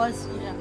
was, yeah.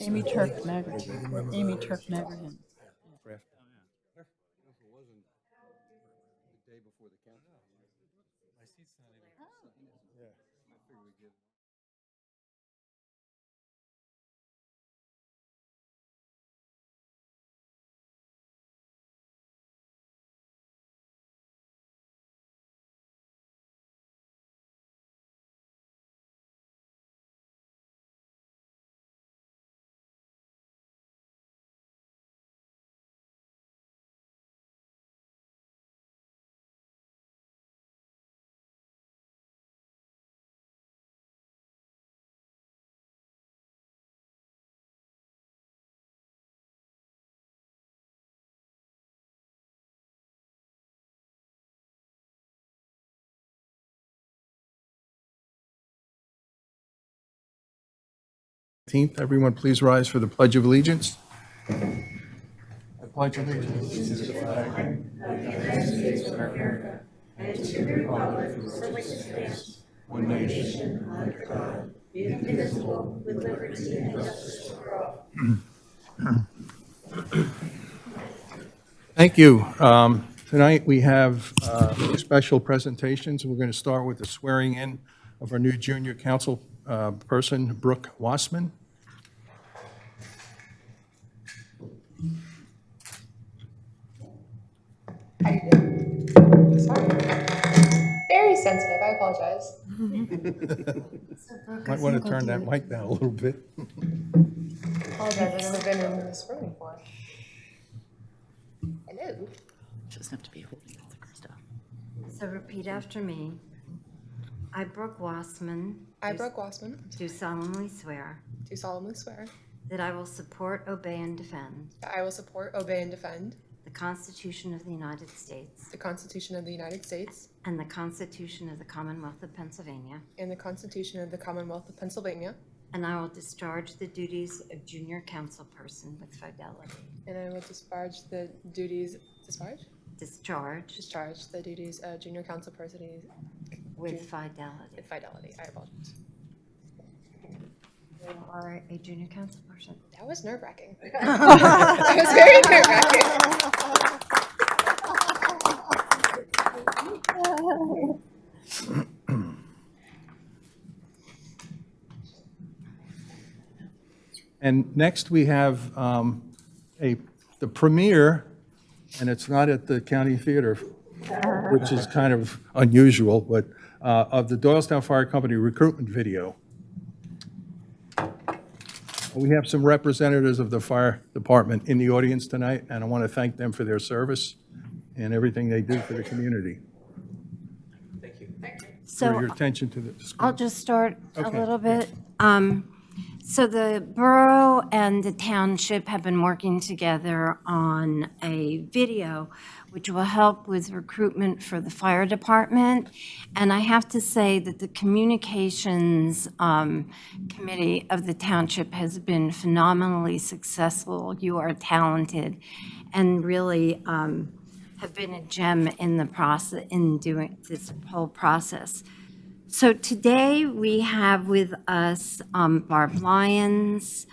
Amy Turk Magerton. Amy Turk Magerton. 19th. Everyone, please rise for the Pledge of Allegiance. I pledge allegiance to the flag of the United States of America and to the republic for which it stands, one nation, under God, indivisible, with liberty and justice for all. Thank you. Tonight we have two special presentations. We're going to start with the swearing in of our new junior council person, Brooke Wassman. Sorry. Very sensitive. I apologize. Might want to turn that mic down a little bit. Apologize. I've never been in this room before. Hello. Doesn't have to be holding it the first time. So repeat after me. I, Brooke Wassman. Brooke Wassman, Do solemnly swear do solemnly swear that I will support, obey, and defend that I will support, obey, and defend the Constitution of the United States the Constitution of the United States and the Constitution of the Commonwealth of Pennsylvania, and the Constitution of the Commonwealth of Pennsylvania, and I will discharge the duties of junior council person with fidelity. and I will discharge the duties of junior council person With fidelity. with fidelity. I apologize. You are a junior council person. That was nerve-wracking. That was very nerve-wracking. And next we have the premiere, and it's not at the County Theater, which is kind of unusual, but of the Doylestown Fire Company recruitment video. We have some representatives of the fire department in the audience tonight, and I want to thank them for their service and everything they do for the community. Thank you. For your So attention to the school. I'll just start a Okay. little bit. So the borough and the township have been working together on a video which will help with recruitment for the fire department. And I have to say that the communications committee of the township has been phenomenally successful. You are talented and really have been a gem in the process, in doing this whole process. So today we have with us Barb Lyons,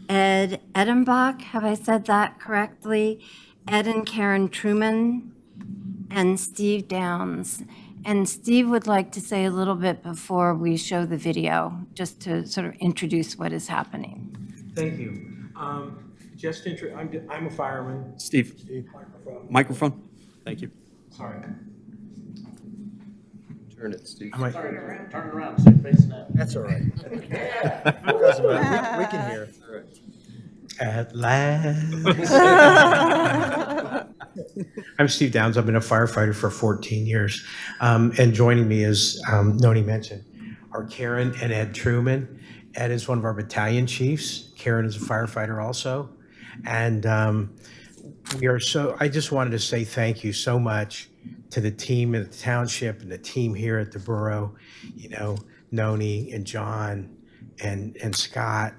Ed Edenbach, have I said that correctly? Ed and Karen Truman, and Steve Downs. And Steve would like to say a little bit before we show the video, just to sort of introduce what is happening. Thank you. I'm a fireman. Steve, microphone. Thank you. Sorry. Turn it, Steve. Am I- Turn it around, so you're facing out. That's all right. Doesn't matter. We can hear. At last. I'm Steve Downs. I've been a firefighter for 14 years. And joining me is, Noni mentioned, are Karen and Ed Truman. Ed is one of our battalion chiefs. Karen is a firefighter also. And I just wanted to say thank you so much to the team in the township and the team here at the borough, Noni and John and Scott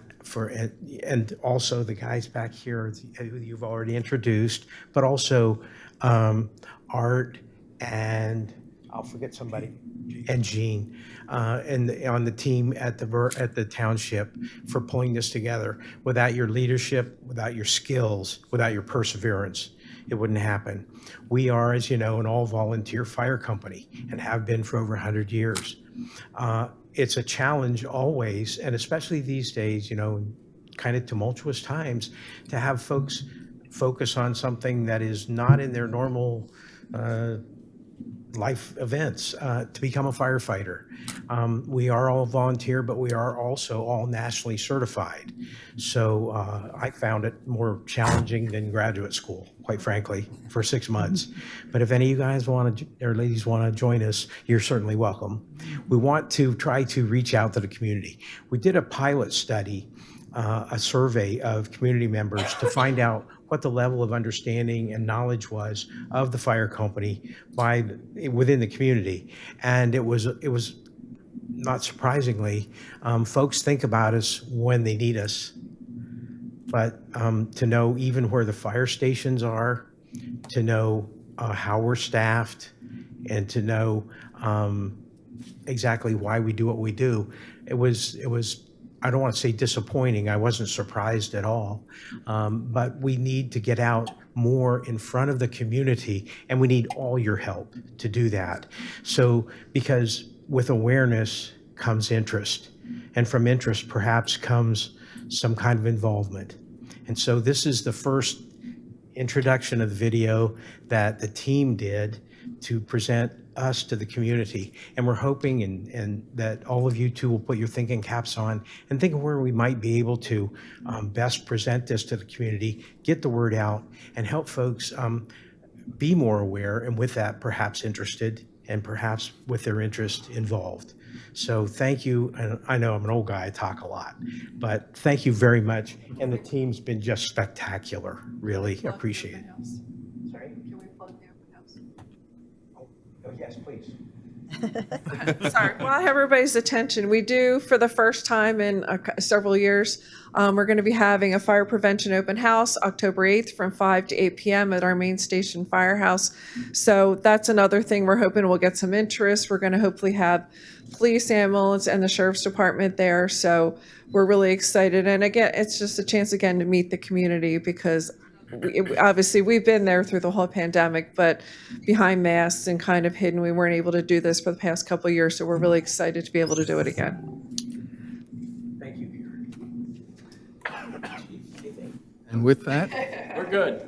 and also the guys back here who you've already introduced, but also Art and I'll forget somebody, and Jean, and on the team at the township for pulling this together. Without your leadership, without your skills, without your perseverance, it wouldn't happen. We are, as you know, an all-volunteer fire company and have been for over 100 years. It's a challenge always, and especially these days, kind of tumultuous times, to have folks focus on something that is not in their normal life events to become a firefighter. We are all volunteer, but we are also all nationally certified. So I found it more challenging than graduate school, quite frankly, for 6 months. But if any of you guys want to, or ladies want to join us, you're certainly welcome. We want to try to reach out to the community. We did a pilot study, a survey of community members to find out what the level of understanding and knowledge was of the fire company within the community. And it was not surprisingly, folks think about us when they need us. But to know even where the fire stations are, to know how we're staffed, and to know exactly why we do what we do, it was, I don't want to say disappointing. I wasn't surprised at all. But we need to get out more in front of the community, and we need all your help to do that. So, because with awareness comes interest, and from interest perhaps comes some kind of involvement. And so this is the first introduction of the video that the team did to present us to the community. And we're hoping and that all of you too will put your thinking caps on and think of where we might be able to best present this to the community, get the word out, and help folks be more aware, and with that perhaps interested, and perhaps with their interest involved. So thank you. And I know I'm an old guy, I talk a lot, but thank you very much. And the team's been just spectacular. Really appreciate it. Sorry, can we plug the open house? Oh, yes, please. Sorry, well, I have everybody's attention. We do, for the first time in several years, we're going to be having a fire prevention open house October 8th from 5 to 8 p.m. at our main station firehouse. So that's another thing we're hoping will get some interest. We're going to hopefully have police, ambulance, and the sheriff's department there. So we're really excited. And again, it's just a chance again to meet the community, because obviously we've been there through the whole pandemic, but behind masks and kind of hidden. We weren't able to do this for the past couple of years, so we're really excited to be able to do it again. Thank you, Peter. And with that, We're good.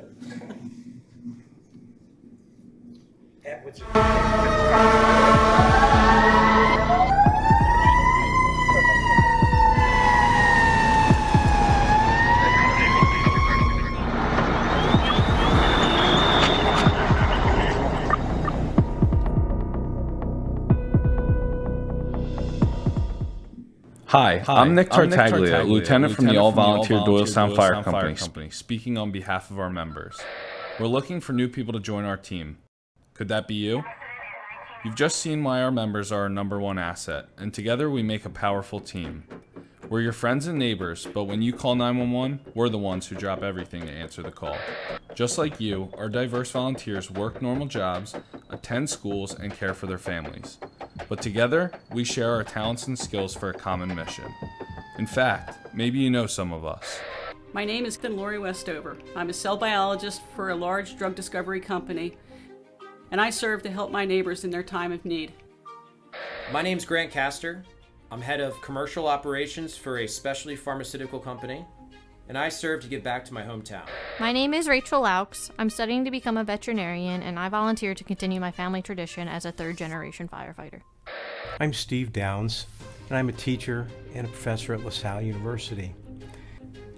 Hi, I'm Nick Tartaglia, lieutenant from the all-volunteer Doylestown Fire Company, speaking on behalf of our members. We're looking for new people to join our team. Could that be you? You've just seen why our members are our #1 asset, and together we make a powerful team. We're your friends and neighbors, but when you call 911, we're the ones who drop everything to answer the call. Just like you, our diverse volunteers work normal jobs, attend schools, and care for their families. But together, we share our talents and skills for a common mission. In fact, maybe you know some of us. My name is Lori Westover. I'm a cell biologist for a large drug discovery company, and I serve to help my neighbors in their time of need. My name's Grant Castor. I'm head of commercial operations for a specialty pharmaceutical company, and I serve to give back to my hometown. My name is Rachel Laux. I'm studying to become a veterinarian, and I volunteer to continue my family tradition as a third-generation firefighter. I'm Steve Downs, and I'm a teacher and a professor at LaSalle University.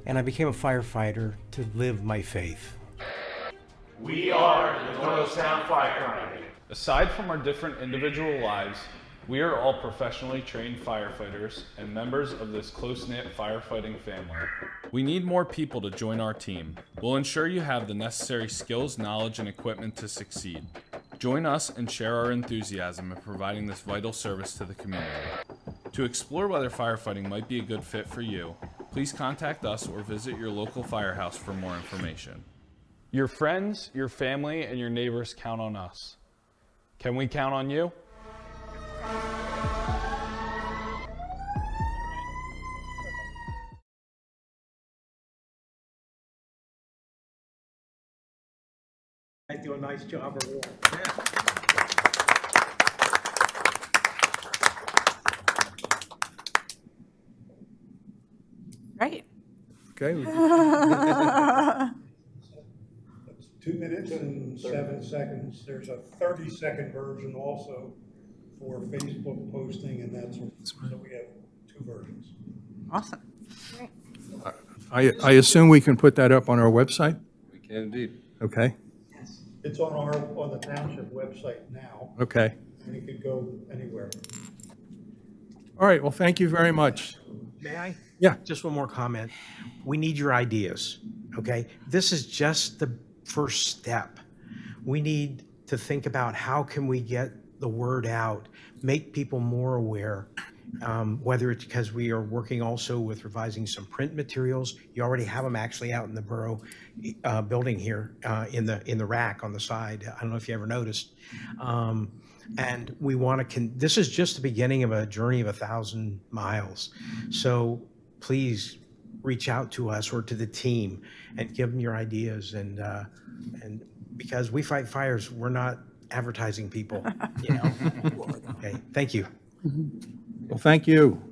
And I became a firefighter to live my faith. We are the Doylestown Fire Company. Aside from our different individual lives, we are all professionally trained firefighters and members of this close-knit firefighting family. We need more people to join our team. We'll ensure you have the necessary skills, knowledge, and equipment to succeed. Join us and share our enthusiasm in providing this vital service to the community. To explore whether firefighting might be a good fit for you, please contact us or visit your local firehouse for more information. Your friends, your family, and your neighbors count on us. Can we count on you? I do a nice job of work. Right. okay, It's 2 minutes and 7 seconds. There's a 30-second version also for Facebook posting and that sort of thing. So we have 2 versions. Awesome. I assume we can put that up on our website? We can indeed. Okay, It's on the township website now, okay. and it could go anywhere. All right, well, thank you very much. May I? Yeah. Just one more comment. We need your ideas, okay? This is just the first step. We need to think about how can we get the word out, make people more aware, whether it's because we are working also with revising some print materials. You already have them actually out in the borough building here in the rack on the side. I don't know if you ever noticed. And we want to, this is just the beginning of a journey of 1,000 miles. So please reach out to us or to the team and give them your ideas. And because we fight fires, we're not advertising people, you know. Okay, thank you. Well, thank you.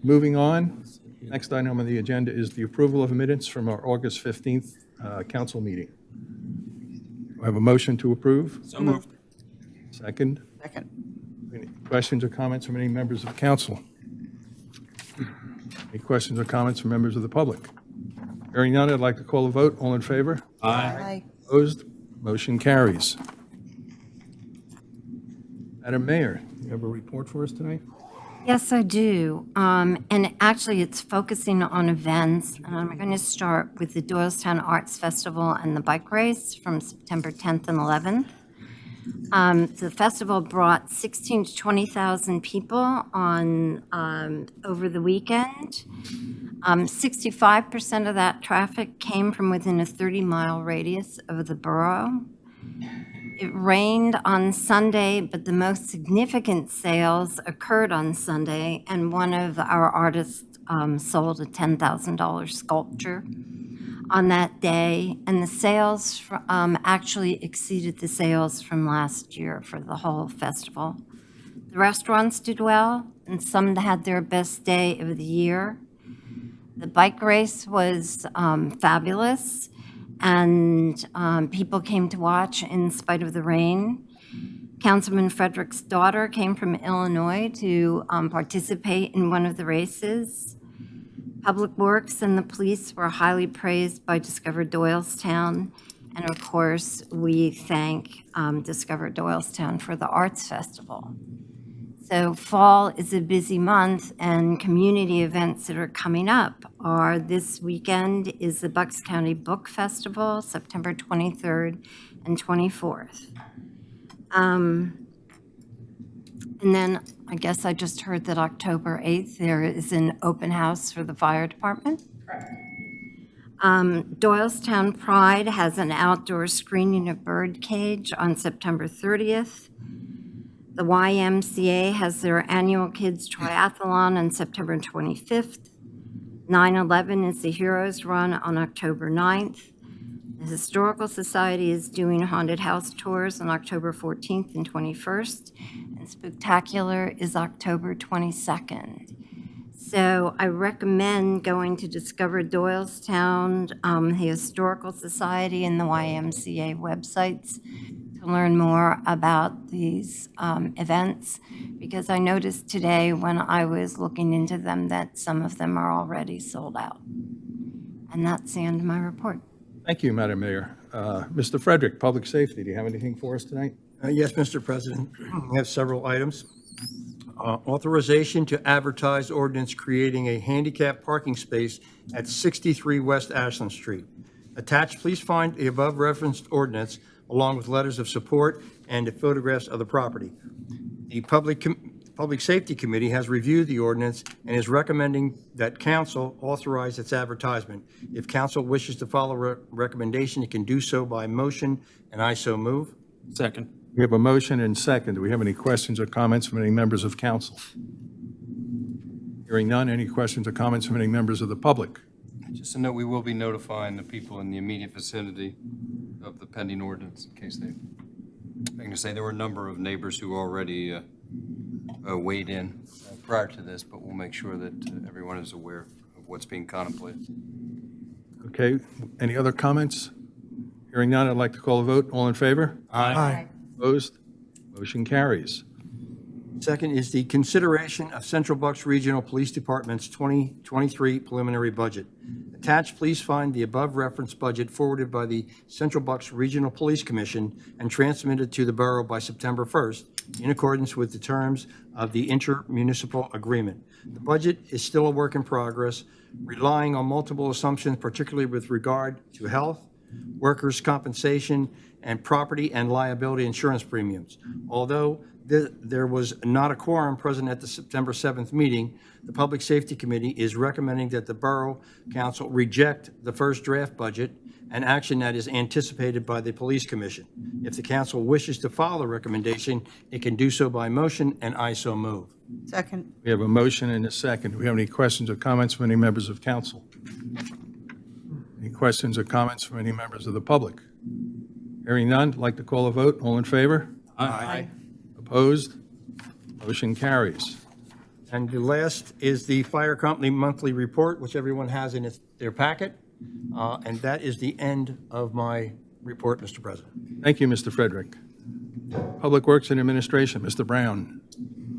Moving on, next item on the agenda is the approval of minutes from our August 15th council meeting. I have a motion to approve. So moved. Second. Second. Any questions or comments from any members of council? Any questions or comments from members of the public? Hearing none, I'd like to call a vote. All in favor? Aye. Opposed? Motion carries. Madam Mayor, you have a report for us tonight? Yes, I do. And actually, it's focusing on events. And I'm going to start with the Doylestown Arts Festival and the bike race from September 10th and 11th. The festival brought 16 to 20,000 people on over the weekend. 65% of that traffic came from within a 30-mile radius of the borough. It rained on Sunday, but the most significant sales occurred on Sunday, and one of our artists sold a $10,000 sculpture on that day, and the sales actually exceeded the sales from last year for the whole festival. The restaurants did well, and some had their best day of the year. The bike race was fabulous, and people came to watch in spite of the rain. Councilman Frederick's daughter came from Illinois to participate in one of the races. Public Works and the police were highly praised by Discover Doylestown. And of course, we thank Discover Doylestown for the Arts Festival. So fall is a busy month, and community events that are coming up are this weekend is the Bucks County Book Festival, September 23rd and 24th. And then I guess I just heard that October 8th, there is an open house for the fire department. Doylestown Pride has an outdoor screening of Birdcage on September 30th. The YMCA has their annual Kids Triathlon on September 25th. 9/11 is the Heroes Run on October 9th. The Historical Society is doing haunted house tours on October 14th and 21st. And Spectacular is October 22nd. So I recommend going to Discover Doylestown, the Historical Society, and the YMCA websites to learn more about these events, because I noticed today when I was looking into them that some of them are already sold out. And that's the end of my report. Thank you, Madam Mayor. Mr. Frederick, Public Safety, do you have anything for us tonight? Yes, Mr. President. We have several items. Authorization to advertise ordinance creating a handicap parking space at 63 West Ashland Street. Attached, please find the above referenced ordinance along with letters of support and photographs of the property. The Public Safety Committee has reviewed the ordinance and is recommending that council authorize its advertisement. If council wishes to follow recommendation, it can do so by motion, and I so move. Second. We have a motion and second. Do we have any questions or comments from any members of council? Hearing none, any questions or comments from any members of the public? Just to note, we will be notifying the people in the immediate vicinity of the pending ordinance in case they, I'm going to say there were a number of neighbors who already weighed in prior to this, but we'll make sure that everyone is aware of what's being contemplated. Okay, any other comments? Hearing none, I'd like to call a vote. All in favor? Aye. Opposed? Motion carries. Second is the consideration of Central Bucks Regional Police Department's 2023 preliminary budget. Attached, please find the above referenced budget forwarded by the Central Bucks Regional Police Commission and transmitted to the borough by September 1st in accordance with the terms of the intermunicipal agreement. The budget is still a work in progress, relying on multiple assumptions, particularly with regard to health, workers' compensation, and property and liability insurance premiums. Although there was not a quorum present at the September 7th meeting, the Public Safety Committee is recommending that the Borough Council reject the first draft budget, an action that is anticipated by the Police Commission. If the council wishes to follow the recommendation, it can do so by motion, and I so move. Second. We have a motion and a second. Do we have any questions or comments from any members of council? Any questions or comments from any members of the public? Hearing none, I'd like to call a vote. All in favor? Aye. Opposed? Motion carries. And the last is the fire company monthly report, which everyone has in their packet. And that is the end of my report, Mr. President. Thank you, Mr. Frederick. Public Works and Administration, Mr. Brown.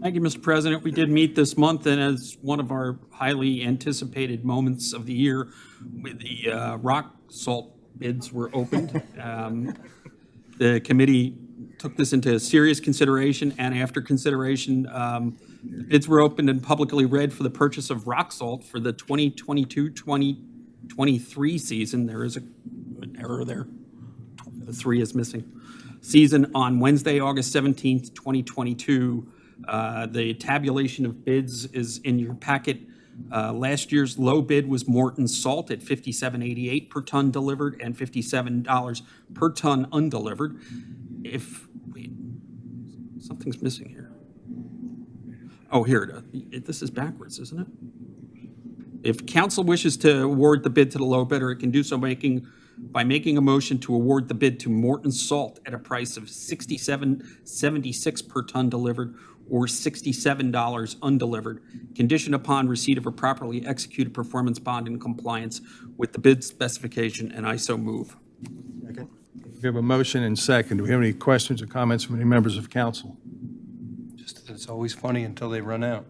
Thank you, Mr. President. We did meet this month, and as one of our highly anticipated moments of the year, with the rock salt bids were opened. The committee took this into serious consideration, and after consideration, bids were opened and publicly read for the purchase of rock salt for the 2022-2023 season. There is an error there. The 3 is missing. Season on Wednesday, August 17th, 2022. The tabulation of bids is in your packet. Last year's low bid was Morton Salt at $57.88 per ton delivered and $57 per ton undelivered. Something's missing here. Oh, here it is. This is backwards, isn't it? If council wishes to award the bid to the low bidder, it can do so by making a motion to award the bid to Morton Salt at a price of $67.76 per ton delivered or $67 undelivered, conditioned upon receipt of a properly executed performance bond in compliance with the bid specification, and I so move. Second. We have a motion and second. Do we have any questions or comments from any members of council? Just that it's always funny until they run out.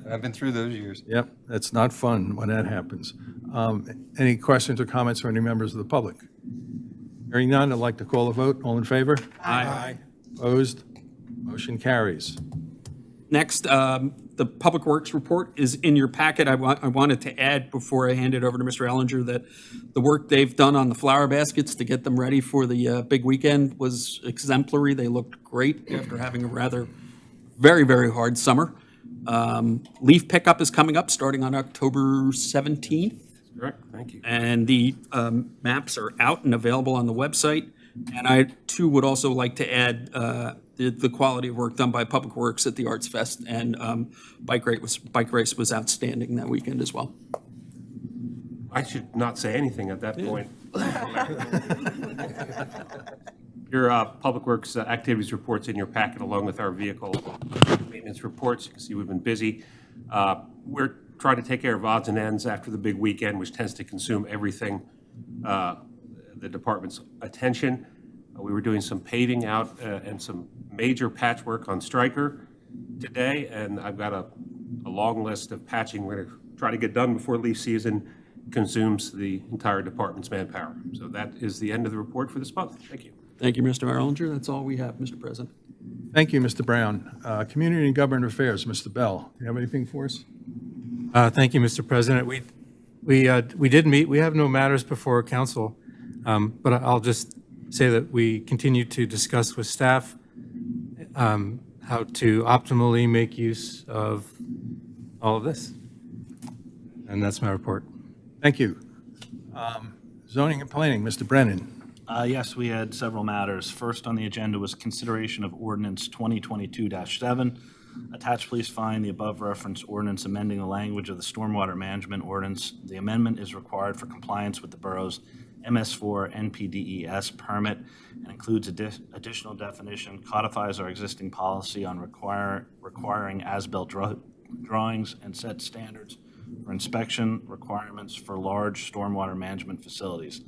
I've been through those years. Yep, that's not fun when that happens. Any questions or comments from any members of the public? Hearing none, I'd like to call a vote. All in favor? Aye. Opposed? Motion carries. Next, the Public Works report is in your packet. I wanted to add, before I hand it over to Mr. Ellinger, that the work they've done on the flower baskets to get them ready for the big weekend was exemplary. They looked great after having a rather very, very hard summer. Leaf pickup is coming up starting on October 17th. Correct, thank you. And the maps are out and available on the website. And I, too, would also like to add the quality of work done by Public Works at the Arts Fest, and bike race was outstanding that weekend as well. I should not say anything at that point. Your Public Works activities reports in your packet, along with our vehicle maintenance reports. You can see we've been busy. We're trying to take care of odds and ends after the big weekend, which tends to consume everything, the department's attention. We were doing some paving out and some major patchwork on Stryker today, and I've got a long list of patching we're going to try to get done before leaf season consumes the entire department's manpower. So that is the end of the report for this month. Thank you. Thank you, Mr. Erlinger. That's all we have, Mr. President. Thank you, Mr. Brown. Community and Government Affairs, Mr. Bell. Do you have anything for us? Thank you, Mr. President. We did meet. We have no matters before council, but I'll just say that we continue to discuss with staff how to optimally make use of all of this. And that's my report. Thank you. Zoning and Planning, Mr. Brennan. Yes, we had several matters. First on the agenda was consideration of ordinance 2022-7. Attached, please find the above referenced ordinance amending the language of the stormwater management ordinance. The amendment is required for compliance with the borough's MS4 NPDES permit and includes additional definition, codifies our existing policy on requiring as-built drawings and set standards for inspection requirements for large stormwater management facilities.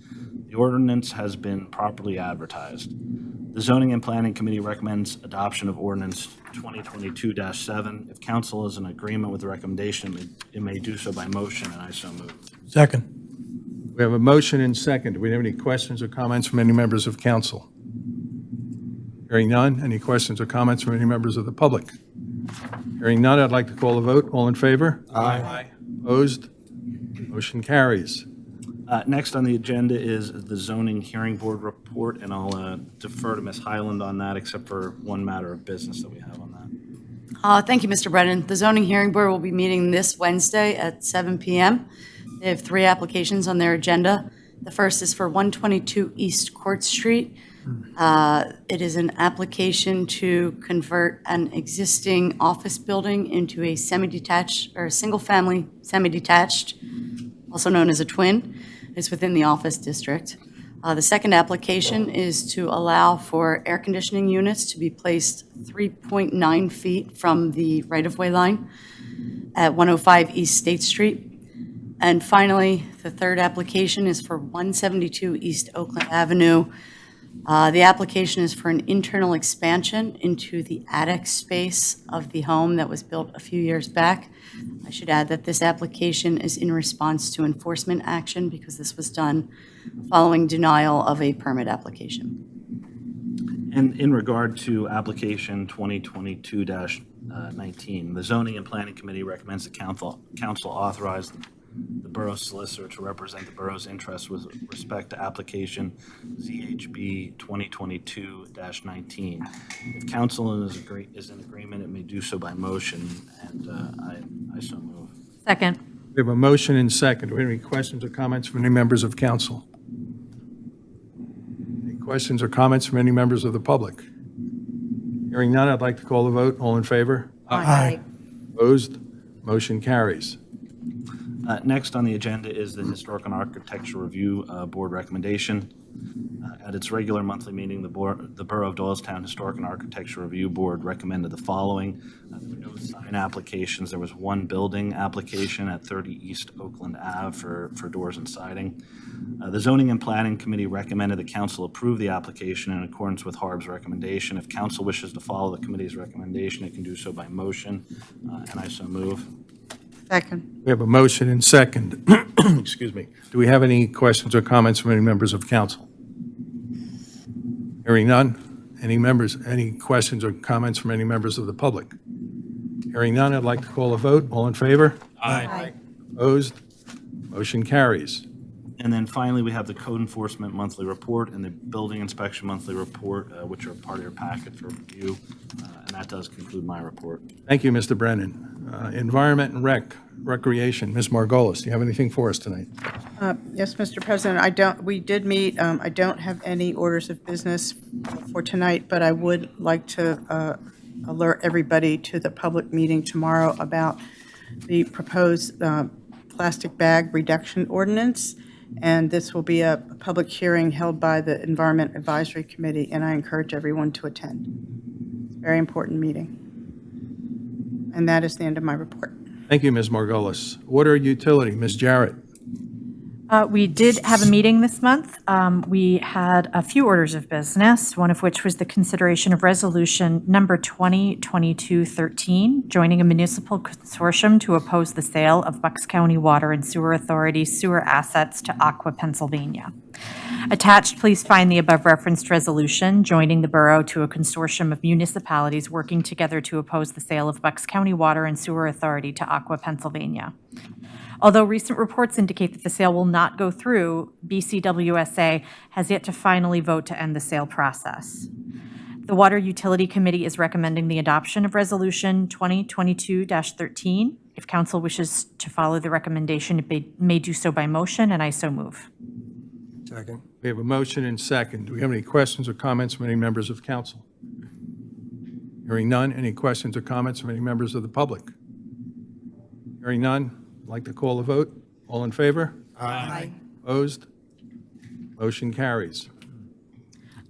The ordinance has been properly advertised. The Zoning and Planning Committee recommends adoption of ordinance 2022-7. If council is in agreement with the recommendation, it may do so by motion, and I so move. Second. We have a motion and second. Do we have any questions or comments from any members of council? Hearing none. Any questions or comments from any members of the public? Hearing none, I'd like to call a vote. All in favor? Aye. Opposed? Motion carries. Next on the agenda is the zoning hearing board report, and I'll defer to Ms. Highland on that, except for one matter of business that we have on that. Thank you, Mr. Brennan. The zoning hearing board will be meeting this Wednesday at 7 p.m. They have 3 applications on their agenda. The first is for 122 East Court Street. It is an application to convert an existing office building into a semi-detached or a single-family semi-detached, also known as a twin. It's within the office district. The second application is to allow for air conditioning units to be placed 3.9 feet from the right-of-way line at 105 East State Street. And finally, the third application is for 172 East Oakland Avenue. The application is for an internal expansion into the attic space of the home that was built a few years back. I should add that this application is in response to enforcement action because this was done following denial of a permit application. And in regard to application 2022-19, the Zoning and Planning Committee recommends the council authorize the borough solicitor to represent the borough's interests with respect to application ZHB 2022-19. If council is in agreement, it may do so by motion, and I so move. Second. We have a motion and second. Do we have any questions or comments from any members of council? Any questions or comments from any members of the public? Hearing none, I'd like to call the vote. All in favor? Aye. Opposed? Motion carries. Next on the agenda is the Historic and Architecture Review Board recommendation. At its regular monthly meeting, the Borough of Doylestown Historic and Architecture Review Board recommended the following. There were no sign applications. There was one building application at 30 East Oakland Ave for doors and siding. The Zoning and Planning Committee recommended the council approve the application in accordance with Harb's recommendation. If council wishes to follow the committee's recommendation, it can do so by motion, and I so move. Second. We have a motion and second. Excuse me. Do we have any questions or comments from any members of council? Hearing none. Any questions or comments from any members of the public? Hearing none, I'd like to call a vote. All in favor? Aye. Opposed? Motion carries. And then finally, we have the Code Enforcement Monthly Report and the Building Inspection Monthly Report, which are part of your packet for review. And that does conclude my report. Thank you, Mr. Brennan. Environment and Recreation, Ms. Margolis, do you have anything for us tonight? Yes, Mr. President, we did meet. I don't have any orders of business for tonight, but I would like to alert everybody to the public meeting tomorrow about the proposed plastic bag reduction ordinance. And this will be a public hearing held by the Environment Advisory Committee, and I encourage everyone to attend. It's a very important meeting. And that is the end of my report. Thank you, Ms. Margolis. Water Utility, Ms. Jarrett. We did have a meeting this month. We had a few orders of business, one of which was the consideration of resolution number 2022-13, joining a municipal consortium to oppose the sale of Bucks County Water and Sewer Authority sewer assets to Aqua, Pennsylvania. Attached, please find the above referenced resolution joining the borough to a consortium of municipalities working together to oppose the sale of Bucks County Water and Sewer Authority to Aqua, Pennsylvania. Although recent reports indicate that the sale will not go through, BCWSA has yet to finally vote to end the sale process. The Water Utility Committee is recommending the adoption of Resolution 2022-13. If council wishes to follow the recommendation, it may do so by motion, and I so move. Second. We have a motion and second. Do we have any questions or comments from any members of council? Hearing none. Any questions or comments from any members of the public? Hearing none. I'd like to call a vote. All in favor? Aye. Opposed? Motion carries.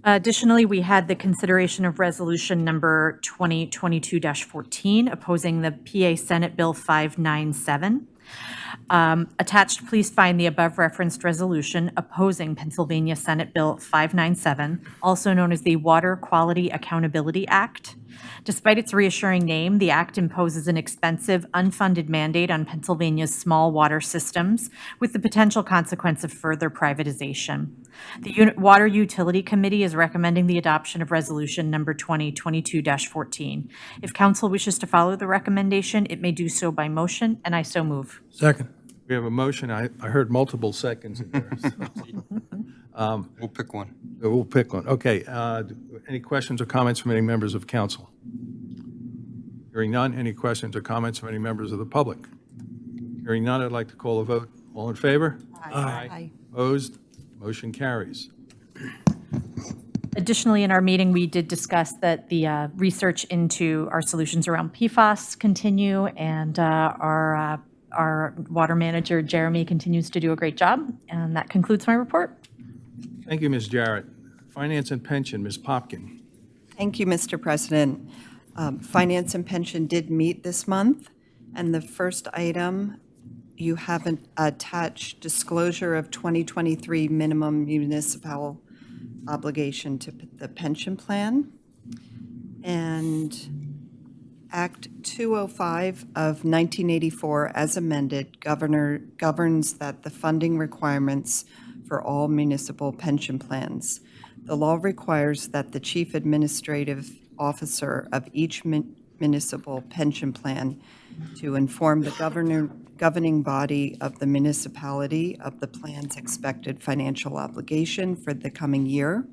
Additionally, we had the consideration of resolution number 2022-14, opposing the PA Senate Bill 597. Attached, please find the above referenced resolution opposing Pennsylvania Senate Bill 597, also known as the Water Quality Accountability Act. Despite its reassuring name, the act imposes an expensive, unfunded mandate on Pennsylvania's small water systems, with the potential consequence of further privatization. The Water Utility Committee is recommending the adoption of resolution number 2022-14. If council wishes to follow the recommendation, it may do so by motion, and I so move. Second. We have a motion. I heard multiple seconds in there. We'll pick one. We'll pick one. Okay. Any questions or comments from any members of council? Hearing none. Any questions or comments from any members of the public? Hearing none, I'd like to call a vote. All in favor? Aye. Opposed? Motion carries. Additionally, in our meeting, we did discuss that the research into our solutions around PFAS continue, and our water manager, Jeremy, continues to do a great job. And that concludes my report. Thank you, Ms. Jarrett. Finance and Pension, Ms. Popkin. Thank you, Mr. President. Finance and Pension did meet this month, and the first item, you have an attached disclosure of 2023 minimum municipal obligation to the pension plan. And Act 205 of 1984, as amended, governs that the funding requirements for all municipal pension plans. The law requires that the chief administrative officer of each municipal pension plan to inform the governing body of the municipality of the plan's expected financial obligation for the coming year.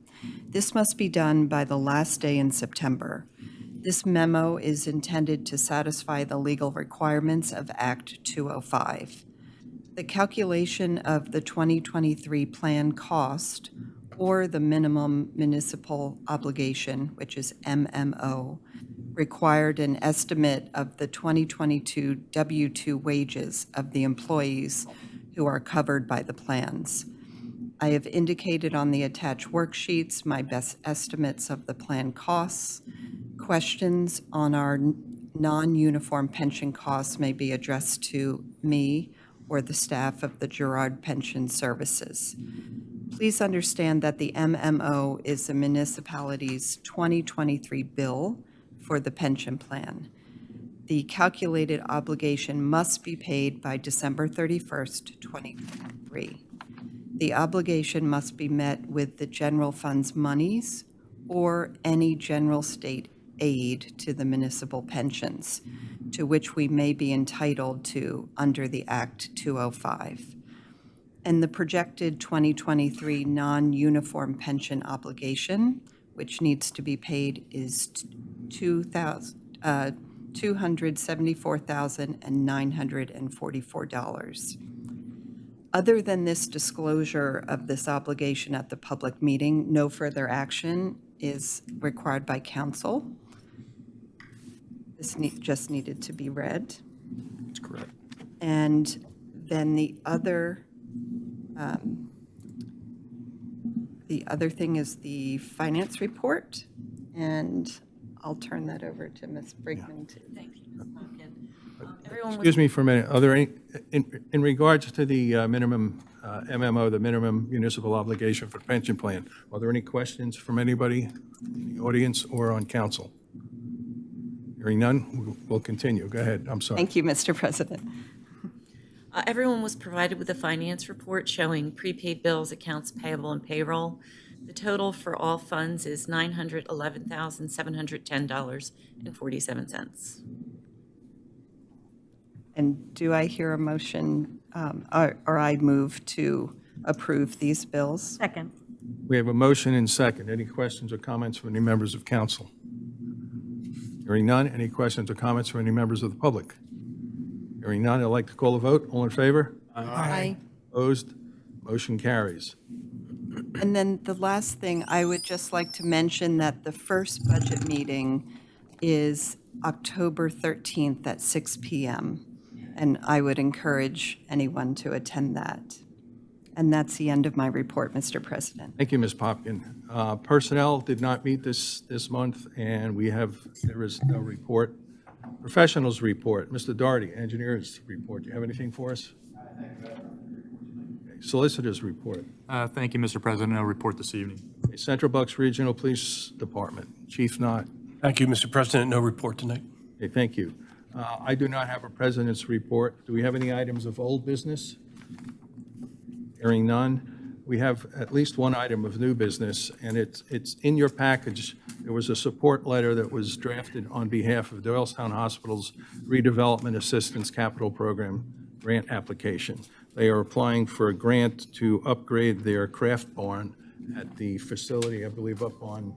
This must be done by the last day in September. This memo is intended to satisfy the legal requirements of Act 205. The calculation of the 2023 plan cost or the minimum municipal obligation, which is MMO, required an estimate of the 2022 W-2 wages of the employees who are covered by the plans. I have indicated on the attached worksheets my best estimates of the plan costs. Questions on our non-uniform pension costs may be addressed to me or the staff of the Girard Pension Services. Please understand that the MMO is the municipality's 2023 bill for the pension plan. The calculated obligation must be paid by December 31st, 2023. The obligation must be met with the general fund's monies or any general state aid to the municipal pensions, to which we may be entitled to under the Act 205. And the projected 2023 non-uniform pension obligation, which needs to be paid, is $274,944. Other than this disclosure of this obligation at the public meeting, no further action is required by council. This just needed to be read. That's correct. And then the other thing is the finance report, and I'll turn that over to Ms. Brigman to. Thank you. Excuse me for a minute. Are there any, in regards to the minimum MMO, the minimum municipal obligation for pension plan, are there any questions from anybody in the audience or on council? Hearing none, we'll continue. Go ahead. I'm sorry. Thank you, Mr. President. Everyone was provided with a finance report showing prepaid bills, accounts payable, and payroll. The total for all funds is $911,710.47. And do I hear a motion, or I move to approve these bills? Second. We have a motion and second. Any questions or comments from any members of council? Hearing none. Any questions or comments from any members of the public? Hearing none, I'd like to call a vote. All in favor? Aye. Opposed? Motion carries. And then the last thing, I would just like to mention that the first budget meeting is October 13th at 6 p.m. And I would encourage anyone to attend that. And that's the end of my report, Mr. President. Thank you, Ms. Popkin. Personnel did not meet this month, and there is no report. Professionals report. Mr. Doherty, engineers report. Do you have anything for us? Okay. Solicitors report. Thank you, Mr. President. No report this evening. Okay. Central Bucks Regional Police Department. Chief Knott. Thank you, Mr. President. No report tonight. Okay, thank you. I do not have a president's report. Do we have any items of old business? Hearing none. We have at least one item of new business, and it's in your package. There was a support letter that was drafted on behalf of Doylestown Hospital's Redevelopment Assistance Capital Program grant application. They are applying for a grant to upgrade their craft barn at the facility, I believe, up on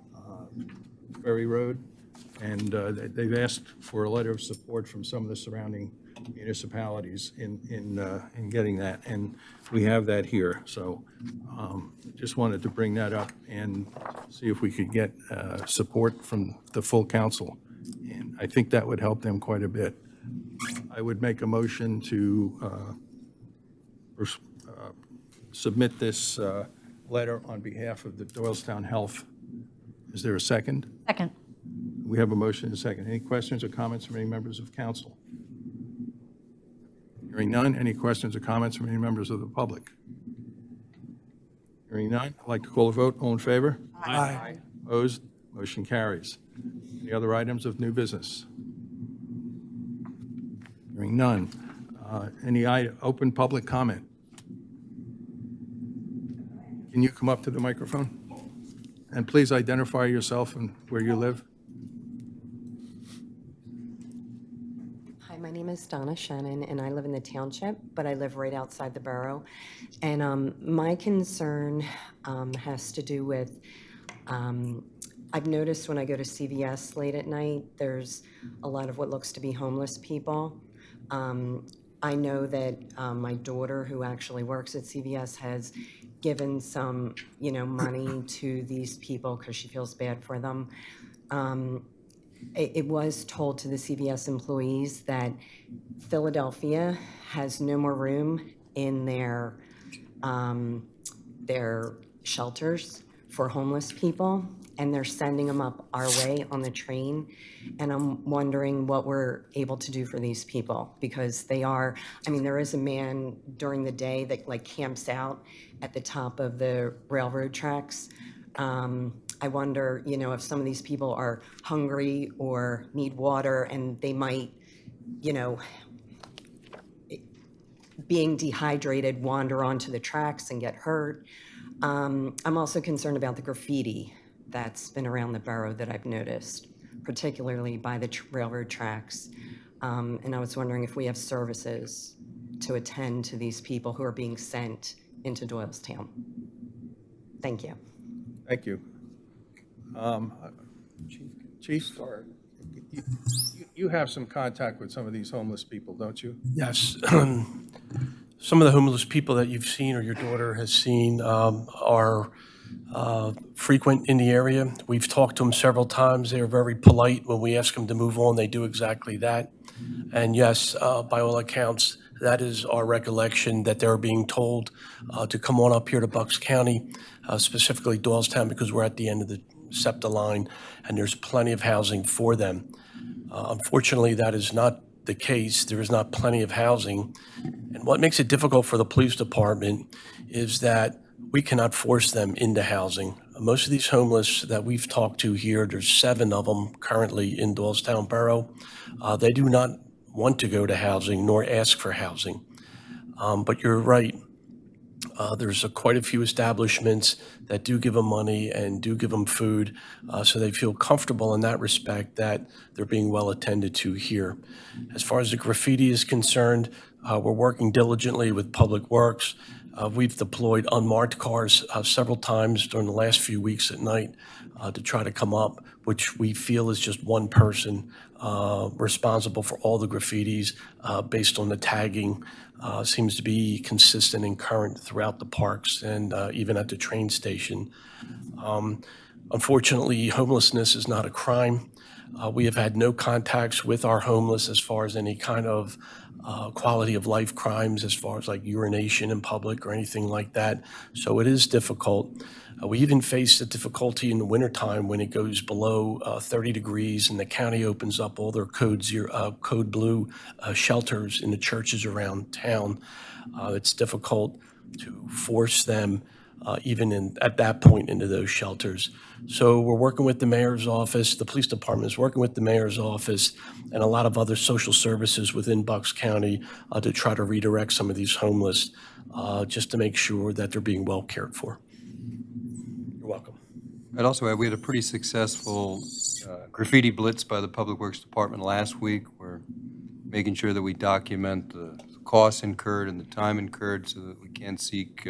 Ferry Road. And they've asked for a letter of support from some of the surrounding municipalities in getting that. And we have that here. So just wanted to bring that up and see if we could get support from the full council. And I think that would help them quite a bit. I would make a motion to submit this letter on behalf of the Doylestown Health. Is there a second? Second. We have a motion and a second. Any questions or comments from any members of council? Hearing none. Any questions or comments from any members of the public? Hearing none. I'd like to call a vote. All in favor? Aye. Opposed? Motion carries. Any other items of new business? Hearing none. Any open public comment? Can you come up to the microphone? And please identify yourself and where you live. Hi, my name is Donna Shannon, and I live in the township, but I live right outside the borough. And my concern has to do with, I've noticed when I go to CVS late at night, there's a lot of what looks to be homeless people. I know that my daughter, who actually works at CVS, has given some, money to these people because she feels bad for them. It was told to the CVS employees that Philadelphia has no more room in their shelters for homeless people, and they're sending them up our way on the train. And I'm wondering what we're able to do for these people, because there is a man during the day that camps out at the top of the railroad tracks. I wonder, if some of these people are hungry or need water, and they might, being dehydrated, wander onto the tracks and get hurt. I'm also concerned about the graffiti that's been around the borough that I've noticed, particularly by the railroad tracks. And I was wondering if we have services to attend to these people who are being sent into Doylestown. Thank you. Thank you. Chief, you have some contact with some of these homeless people, don't you? Yes. Some of the homeless people that you've seen or your daughter has seen are frequent in the area. We've talked to them several times. They are very polite. When we ask them to move on, they do exactly that. And yes, by all accounts, that is our recollection, that they're being told to come on up here to Bucks County, specifically Doylestown, because we're at the end of the SEPTA line and there's plenty of housing for them. Unfortunately, that is not the case. There is not plenty of housing. And what makes it difficult for the police department is that we cannot force them into housing. Most of these homeless that we've talked to here, there's 7 of them currently in Doylestown Borough. They do not want to go to housing nor ask for housing. But you're right. There's quite a few establishments that do give them money and do give them food, so they feel comfortable in that respect that they're being well attended to here. As far as the graffiti is concerned, we're working diligently with Public Works. We've deployed unmarked cars several times during the last few weeks at night to try to come up, which we feel is just one person responsible for all the graffitis based on the tagging. Seems to be consistent and current throughout the parks and even at the train station. Unfortunately, homelessness is not a crime. We have had no contacts with our homeless as far as any kind of quality of life crimes, as far as like urination in public or anything like that. So it is difficult. We even face the difficulty in the wintertime when it goes below 30 degrees and the county opens up all their code blue shelters in the churches around town. It's difficult to force them even at that point into those shelters. So we're working with the mayor's office, the police department is working with the mayor's office and a lot of other social services within Bucks County to try to redirect some of these homeless just to make sure that they're being well cared for. You're welcome. I'd also add, we had a pretty successful graffiti blitz by the Public Works Department last week. We're making sure that we document the costs incurred and the time incurred so that we can seek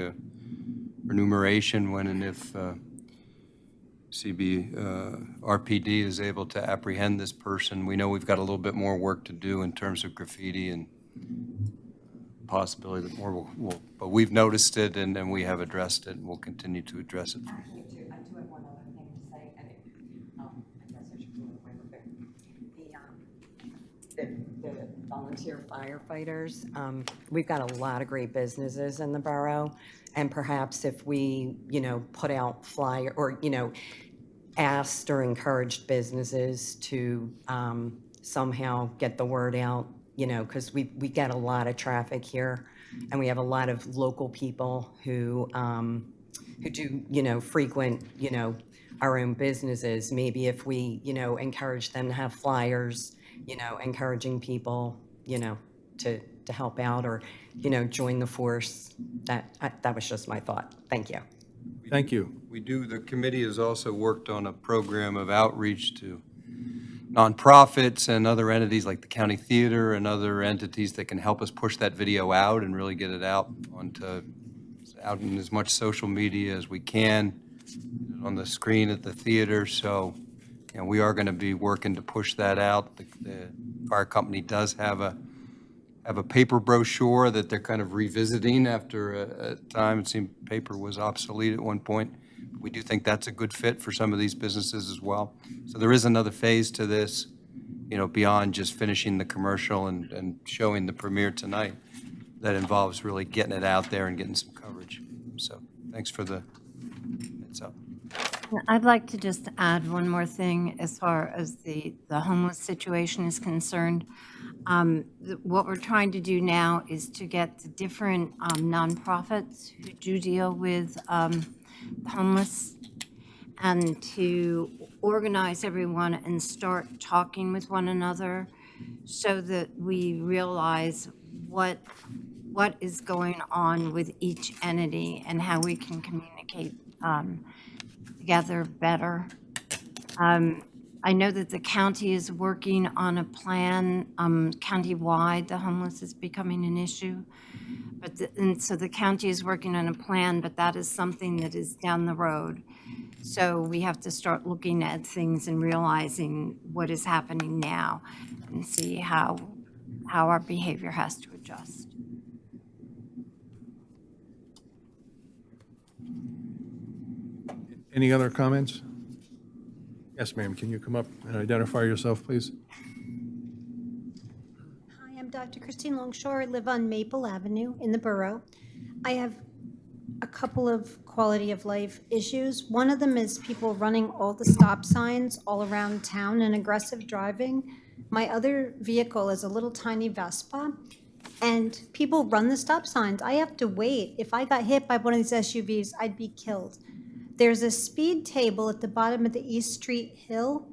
remuneration when and if RPD is able to apprehend this person. We know we've got a little bit more work to do in terms of graffiti and possibility that more will, but we've noticed it and we have addressed it and we'll continue to address it. I do have one other thing to say, and I guess I should do it right quick. The volunteer firefighters, we've got a lot of great businesses in the borough, and perhaps if we, put out flyer or, asked or encouraged businesses to somehow get the word out, because we get a lot of traffic here, and we have a lot of local people who do, frequent, our own businesses. Maybe if we, encourage them to have flyers, encouraging people, to help out or, join the force. That was just my thought. Thank you. Thank you. The committee has also worked on a program of outreach to nonprofits and other entities like the county theater and other entities that can help us push that video out and really get it out in as much social media as we can, on the screen at the theater. So, we are going to be working to push that out. The fire company does have a paper brochure that they're kind of revisiting after a time. It seemed paper was obsolete at one point. We do think that's a good fit for some of these businesses as well. So there is another phase to this, beyond just finishing the commercial and showing the premiere tonight, that involves really getting it out there and getting some coverage. So thanks for the heads up. I'd like to just add one more thing as far as the homeless situation is concerned. What we're trying to do now is to get the different nonprofits who do deal with the homeless and to organize everyone and start talking with one another so that we realize what is going on with each entity and how we can communicate together better. I know that the county is working on a plan, countywide, the homeless is becoming an issue. And so the county is working on a plan, but that is something that is down the road. So we have to start looking at things and realizing what is happening now and see how our behavior has to adjust. Any other comments? Yes, ma'am. Can you come up and identify yourself, please? Hi, I'm Dr. Christine Longshore. I live on Maple Avenue in the borough. I have a couple of quality of life issues. One of them is people running all the stop signs all around town and aggressive driving. My other vehicle is a little tiny Vespa, and people run the stop signs. I have to wait. If I got hit by one of these SUVs, I'd be killed. There's a speed table at the bottom of the East Street Hill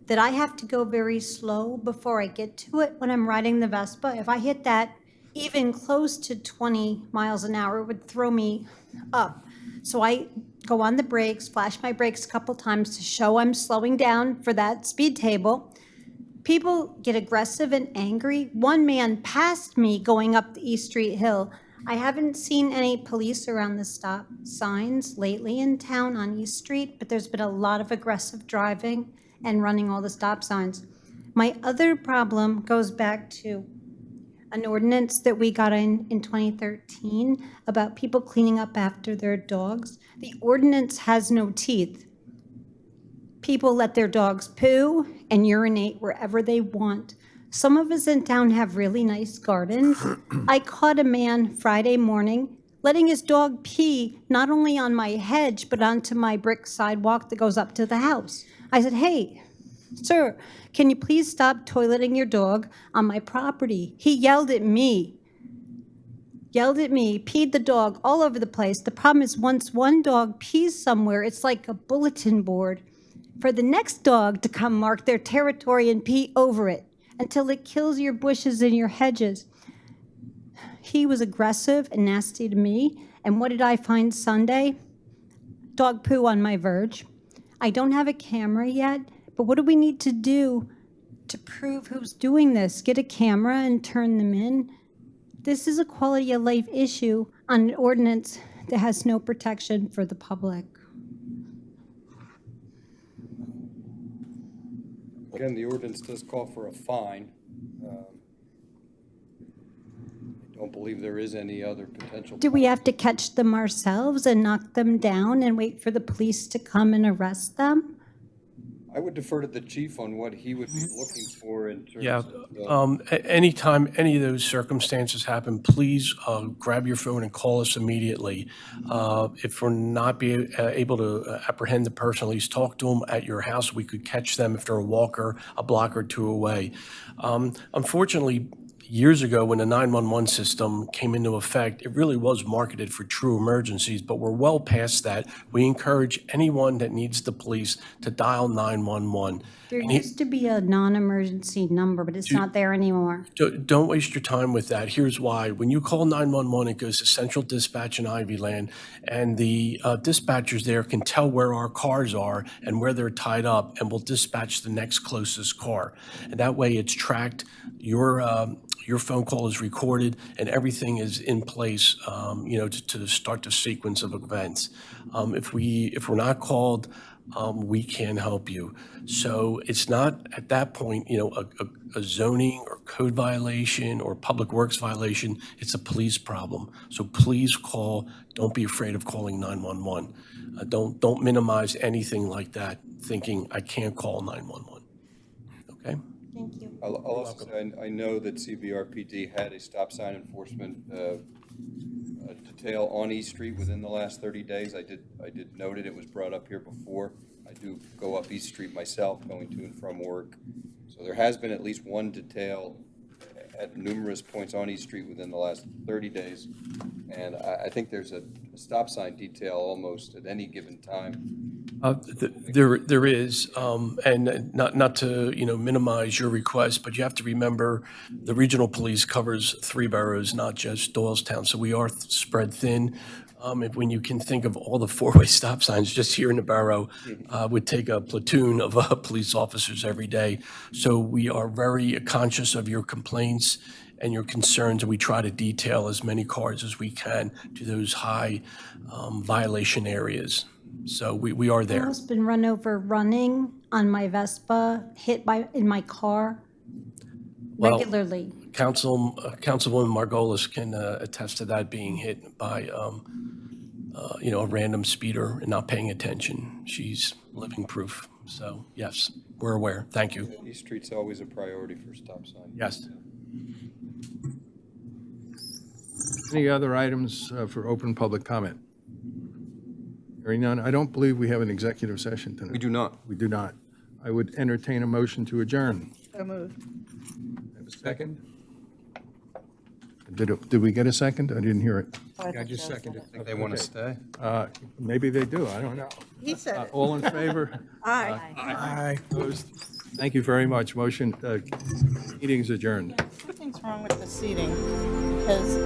that I have to go very slow before I get to it when I'm riding the Vespa. If I hit that even close to 20 miles an hour, it would throw me up. So I go on the brakes, flash my brakes a couple times to show I'm slowing down for that speed table. People get aggressive and angry. One man passed me going up the East Street Hill. I haven't seen any police around the stop signs lately in town on East Street, but there's been a lot of aggressive driving and running all the stop signs. My other problem goes back to an ordinance that we got in 2013 about people cleaning up after their dogs. The ordinance has no teeth. People let their dogs poo and urinate wherever they want. Some of us in town have really nice gardens. I caught a man Friday morning letting his dog pee not only on my hedge, but onto my brick sidewalk that goes up to the house. I said, "Hey, sir, can you please stop toileting your dog on my property?" He yelled at me, peed the dog all over the place. The problem is once one dog pees somewhere, it's like a bulletin board for the next dog to come mark their territory and pee over it until it kills your bushes and your hedges. He was aggressive and nasty to me. And what did I find Sunday? Dog poo on my verge. I don't have a camera yet, but what do we need to do to prove who's doing this? Get a camera and turn them in? This is a quality of life issue on an ordinance that has no protection for the public. Again, the ordinance does call for a fine. I don't believe there is any other potential. Do we have to catch them ourselves and knock them down and wait for the police to come and arrest them? I would defer to the chief on what he would be looking for in terms Yeah, of. anytime any of those circumstances happen, please grab your phone and call us immediately. If we're not able to apprehend the person, at least talk to them at your house. We could catch them if they're a walker, a block or two away. Unfortunately, years ago, when the 911 system came into effect, it really was marketed for true emergencies, but we're well past that. We encourage anyone that needs the police to dial 911. There used to be a non-emergency number, but it's not there anymore. Don't waste your time with that. Here's why. When you call 911, it goes to Central Dispatch in Ivyland, and the dispatchers there can tell where our cars are and where they're tied up, and will dispatch the next closest car. And that way it's tracked, your phone call is recorded, and everything is in place, to start the sequence of events. If we're not called, we can't help you. So it's not at that point, a zoning or code violation or public works violation. It's a police problem. So please call. Don't be afraid of calling 911. Don't minimize anything like that, thinking I can't call 911. Okay? Thank you. I'll also say, I know that CBRPD had a stop sign enforcement detail on East Street within the last 30 days. I did note it. It was brought up here before. I do go up East Street myself, going to and from work. So there has been at least one detail at numerous points on East Street within the last 30 days. And I think there's a stop sign detail almost at any given time. There is, and not to minimize your request, but you have to remember the regional police covers 3 boroughs, not just Doylestown. So we are spread thin. When you can think of all the 4-way stop signs just here in the borough, would take a platoon of police officers every day. So we are very conscious of your complaints and your concerns, and we try to detail as many cars as we can to those high violation areas. So we are I've there. almost been run over running on my Vespa, in my car Well, regularly. Councilwoman Margolis can attest to that, being hit by a random speeder and not paying attention. She's living proof. So yes, we're aware. Thank you. East Street's always a priority for stop sign. Yes. Any other items for open public comment? Hearing none, I don't believe we have an executive session tonight. We do not. We do not. I would entertain a motion to adjourn. So moved. Have a second? Did we get a second? I didn't hear it. I just seconded. I think they want to stay. Maybe they do, I don't know. He said it. All in favor? Aye. Aye. Opposed? Thank you very much. Meeting's adjourned. Something's wrong with the seating because